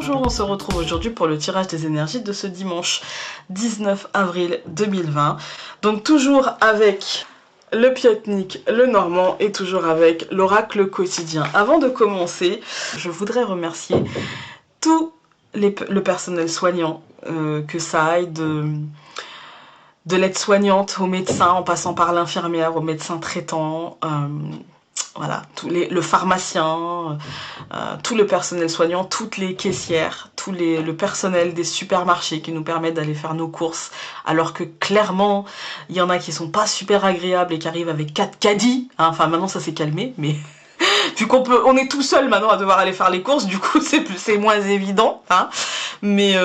Bonjour, on se retrouve aujourd'hui pour le tirage des énergies de ce dimanche 19 avril 2020. Donc toujours avec le Piotnik, le Normand et toujours avec l'oracle quotidien. Avant de commencer, je voudrais remercier tout le personnel soignant, que ça aille de l'aide-soignante au médecin, en passant par l'infirmière, au médecin traitant, voilà, le pharmacien, tout le personnel soignant, toutes les caissières, le personnel des supermarchés qui nous permettent d'aller faire nos courses, alors que clairement, il y en a qui sont pas super agréables et qui arrivent avec 4 caddies, hein. Enfin maintenant ça s'est calmé, mais vu on est tout seul maintenant à devoir aller faire les courses, du coup c'est moins évident, hein. Mais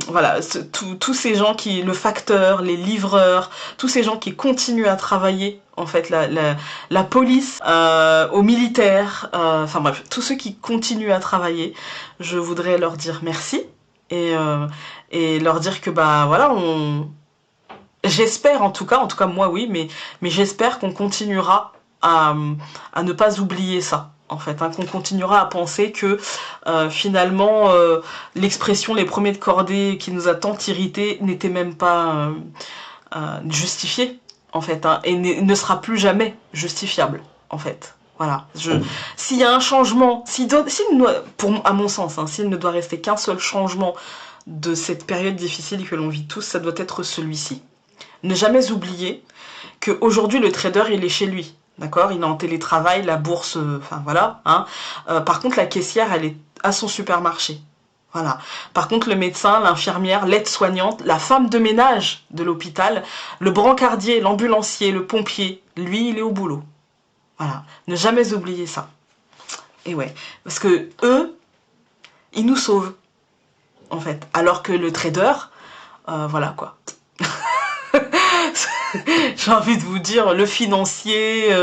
voilà, tous ces gens le facteur, les livreurs, tous ces gens qui continuent à travailler, en fait, la police, aux militaires, enfin bref, tous ceux qui continuent à travailler, je voudrais leur dire merci et leur dire que bah voilà, j'espère en tout cas moi oui, mais j'espère qu'on continuera à ne pas oublier ça. En fait, hein, qu'on continuera à penser que finalement l'expression les premiers de cordée qui nous a tant irrités n'était même pas justifiée, en fait, hein, et ne sera plus jamais justifiable, en fait. Voilà. S'il y a un changement, à mon sens, hein, s'il ne doit rester qu'un seul changement de cette période difficile que l'on vit tous, ça doit être celui-ci. Ne jamais oublier qu'aujourd'hui le trader il est chez lui. D'accord, il est en télétravail, la bourse, enfin voilà. Hein. Par contre, la caissière, elle est à son supermarché. Voilà. Par contre, le médecin, l'infirmière, l'aide-soignante, la femme de ménage de l'hôpital, le brancardier, l'ambulancier, le pompier, lui, il est au boulot. Voilà. Ne jamais oublier ça. Et ouais. Parce que eux, ils nous sauvent, en fait. Alors que le trader, voilà quoi. J'ai envie de vous dire, le financier,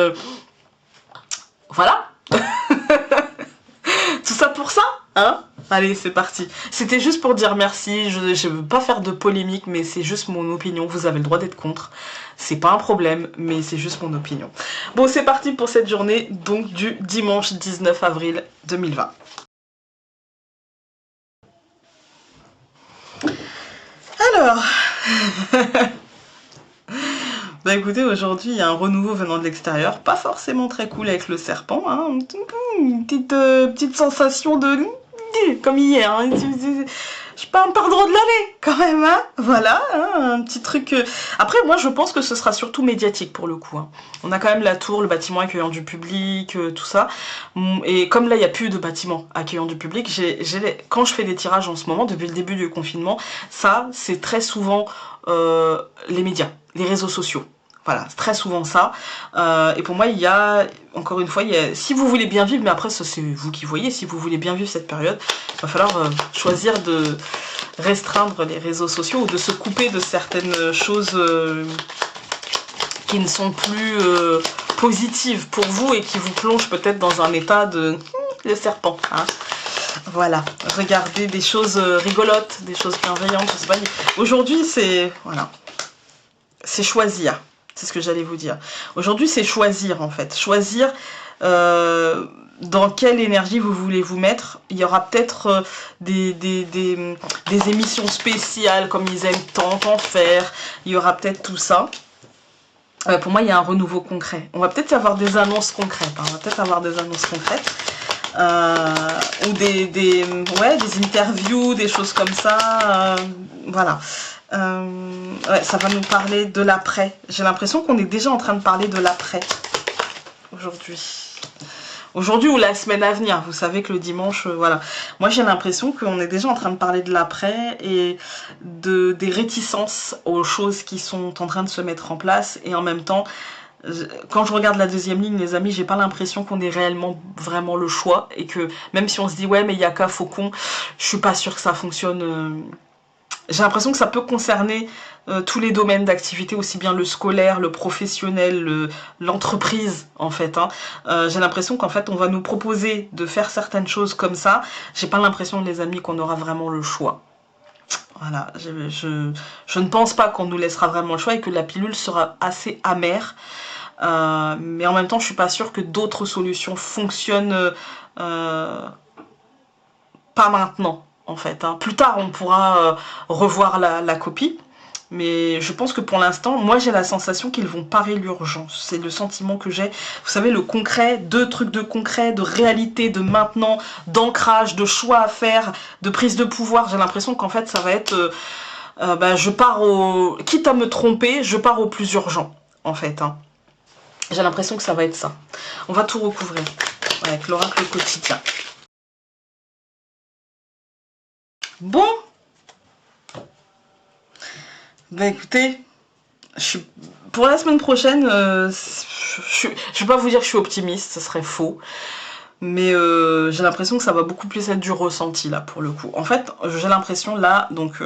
voilà. Tout ça pour ça, hein. Allez, c'est parti. C'était juste pour dire merci, je veux pas faire de polémique, mais c'est juste mon opinion, vous avez le droit d'être contre. C'est pas un problème, mais c'est juste mon opinion. Bon, c'est parti pour cette journée, donc du dimanche 19 avril 2020. Alors... Bah écoutez, aujourd'hui il y a un renouveau venant de l'extérieur, pas forcément très cool avec le serpent, hein. Une petite sensation de... comme hier, hein. Je pas un pardon de l'année quand même, hein. Voilà, hein, un petit truc... Après moi je pense que ce sera surtout médiatique pour le coup, hein. On a quand même la tour, le bâtiment accueillant du public, tout ça, et comme là il n'y a plus de bâtiment accueillant du public, quand je fais des tirages en ce moment, depuis le début du confinement, ça c'est très souvent les médias, les réseaux sociaux. Voilà, c'est très souvent ça. Et pour moi, il y a, encore une fois, si vous voulez bien vivre, mais après, ça c'est vous qui voyez, si vous voulez bien vivre cette période, il va falloir choisir de restreindre les réseaux sociaux ou de se couper de certaines choses qui ne sont plus positives pour vous et qui vous plongent peut-être dans un état de le serpent, hein. Voilà, regardez des choses rigolotes, des choses bienveillantes, je sais pas. Aujourd'hui, c'est... Voilà. C'est choisir. C'est ce que j'allais vous dire. Aujourd'hui, c'est choisir, en fait. Choisir dans quelle énergie vous voulez vous mettre. Il y aura peut-être des émissions spéciales, comme ils aiment tant en faire. Il y aura peut-être tout ça. Pour moi, il y a un renouveau concret. On va peut-être avoir des annonces concrètes. Hein. On va peut-être avoir des annonces concrètes. Ou des interviews, des choses comme ça. Voilà. Ouais, ça va nous parler de l'après. J'ai l'impression qu'on est déjà en train de parler de l'après aujourd'hui. Aujourd'hui ou la semaine à venir. Vous savez que le dimanche, voilà. Moi, j'ai l'impression qu'on est déjà en train de parler de l'après et des réticences aux choses qui sont en train de se mettre en place. Et en même temps, quand je regarde la deuxième ligne, les amis, j'ai pas l'impression qu'on ait réellement vraiment le choix. Et que même si on se dit, ouais, mais il y a qu'à Faucon, je suis pas sûre que ça fonctionne... J'ai l'impression que ça peut concerner tous les domaines d'activité, aussi bien le scolaire, le professionnel, l'entreprise, en fait. Hein. J'ai l'impression qu'en fait, on va nous proposer de faire certaines choses comme ça. J'ai pas l'impression, les amis, qu'on aura vraiment le choix. Voilà, je ne pense pas qu'on nous laissera vraiment le choix et que la pilule sera assez amère. Mais en même temps, je suis pas sûre que d'autres solutions fonctionnent pas maintenant. en fait. Hein. Plus tard, on pourra revoir la copie. Mais je pense que pour l'instant, moi j'ai la sensation qu'ils vont parer l'urgence. C'est le sentiment que j'ai. Vous savez, le concret, deux trucs de concret, de réalité, de maintenant, d'ancrage, de choix à faire, de prise de pouvoir. J'ai l'impression qu'en fait ça va être... je pars au... Quitte à me tromper, je pars au plus urgent, en fait. Hein. J'ai l'impression que ça va être ça. On va tout recouvrir avec l'oracle quotidien. Bon. Ben écoutez, pour la semaine prochaine, je vais pas vous dire que je suis optimiste, ça serait faux. Mais j'ai l'impression que ça va beaucoup plus être du ressenti là pour le coup. En fait, j'ai l'impression là, donc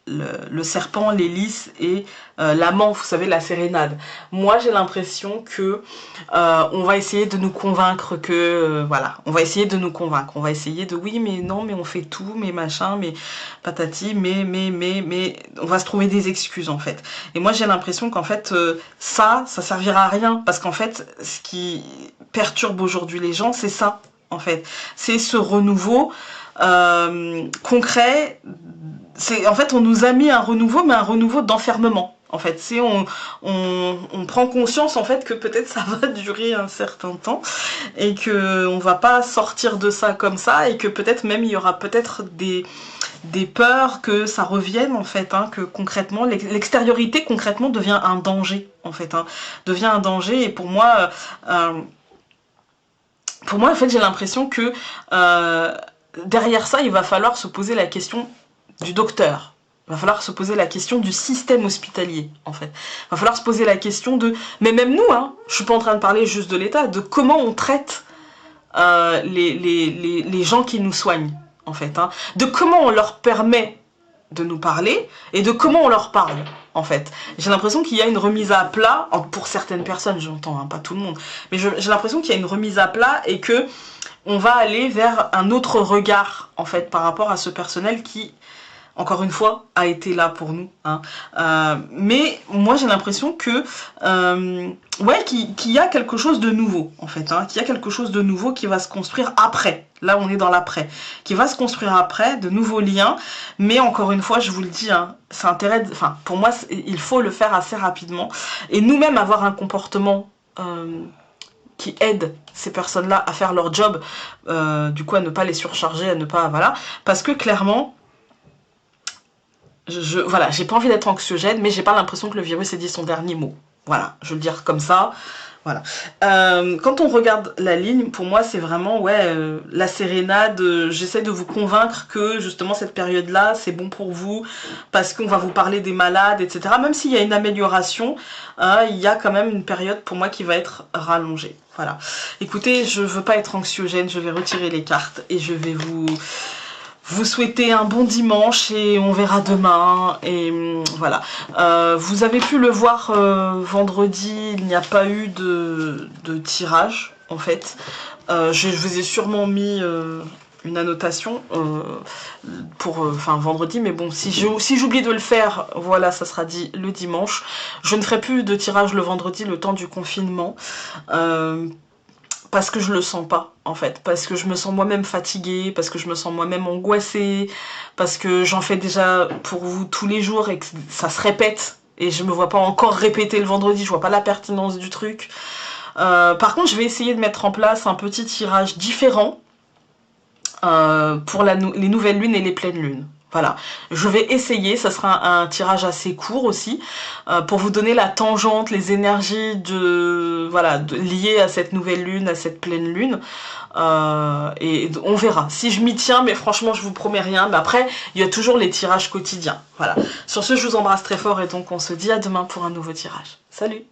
le serpent, l'hélice et l'amant, vous savez, la sérénade. Moi, j'ai l'impression que on va essayer de nous convaincre que, voilà, on va essayer de nous convaincre. On va essayer de, oui, mais non, mais on fait tout, mais machin, mais patati, mais, on va se trouver des excuses, en fait. Et moi, j'ai l'impression qu'en fait, ça servira à rien. Parce qu'en fait, ce qui perturbe aujourd'hui les gens, c'est ça, en fait. C'est ce renouveau concret. En fait, on nous a mis un renouveau, mais un renouveau d'enfermement. En fait, c'est on prend conscience en fait que peut-être ça va durer un certain temps et que on va pas sortir de ça comme ça et que peut-être même il y aura peut-être des peurs que ça revienne en fait, hein, que concrètement l'extériorité concrètement devient un danger en fait, hein, devient un danger et pour moi en fait j'ai l'impression que derrière ça il va falloir se poser la question du docteur. Il va falloir se poser la question du système hospitalier, en fait. Il va falloir se poser la question de... Mais même nous, hein, je suis pas en train de parler juste de l'État, de comment on traite les gens qui nous soignent, en fait. Hein, de comment on leur permet de nous parler et de comment on leur parle, en fait. J'ai l'impression qu'il y a une remise à plat, pour certaines personnes, j'entends, hein, pas tout le monde, mais j'ai l'impression qu'il y a une remise à plat et que on va aller vers un autre regard, en fait, par rapport à ce personnel qui... encore une fois, a été là pour nous. Hein. Mais moi, j'ai l'impression que, ouais, qu'il y a quelque chose de nouveau, en fait. Hein, qu'il y a quelque chose de nouveau qui va se construire après. Là, on est dans l'après. Qui va se construire après, de nouveaux liens. Mais encore une fois, je vous le dis, hein, ça intéresse... Enfin, pour moi, il faut le faire assez rapidement. Et nous-mêmes, avoir un comportement... qui aide ces personnes-là à faire leur job, du coup, à ne pas les surcharger, à ne pas... Voilà. Parce que, clairement... voilà, j'ai pas envie d'être anxiogène, mais j'ai pas l'impression que le virus ait dit son dernier mot. Voilà, je veux le dire comme ça. Voilà. Quand on regarde la ligne, pour moi, c'est vraiment, ouais, la sérénade. J'essaie de vous convaincre que, justement, cette période-là, c'est bon pour vous, parce qu'on va vous parler des malades, etc. Même s'il y a une amélioration, il y a quand même une période, pour moi, qui va être rallongée. Voilà. Écoutez, je veux pas être anxiogène, je vais retirer les cartes et je vais vous souhaitez un bon dimanche et on verra demain. Et voilà. Vous avez pu le voir vendredi, il n'y a pas eu de tirage en fait. Je vous ai sûrement mis une annotation pour vendredi, mais bon, si j'oublie de le faire, voilà, ça sera dit le dimanche. Je ne ferai plus de tirage le vendredi, le temps du confinement. Parce que je le sens pas, en fait. Parce que je me sens moi-même fatiguée, parce que je me sens moi-même angoissée, parce que j'en fais déjà pour vous tous les jours et que ça se répète. Et je me vois pas encore répéter le vendredi, je vois pas la pertinence du truc. Par contre, je vais essayer de mettre en place un petit tirage différent pour les nouvelles lunes et les pleines lunes. Voilà, je vais essayer, ça sera un tirage assez court aussi, pour vous donner la tangente, les énergies liées à cette nouvelle lune, à cette pleine lune, et on verra. Si je m'y tiens, mais franchement, je vous promets rien, mais après, il y a toujours les tirages quotidiens. Voilà, sur ce, je vous embrasse très fort, et donc on se dit à demain pour un nouveau tirage. Salut!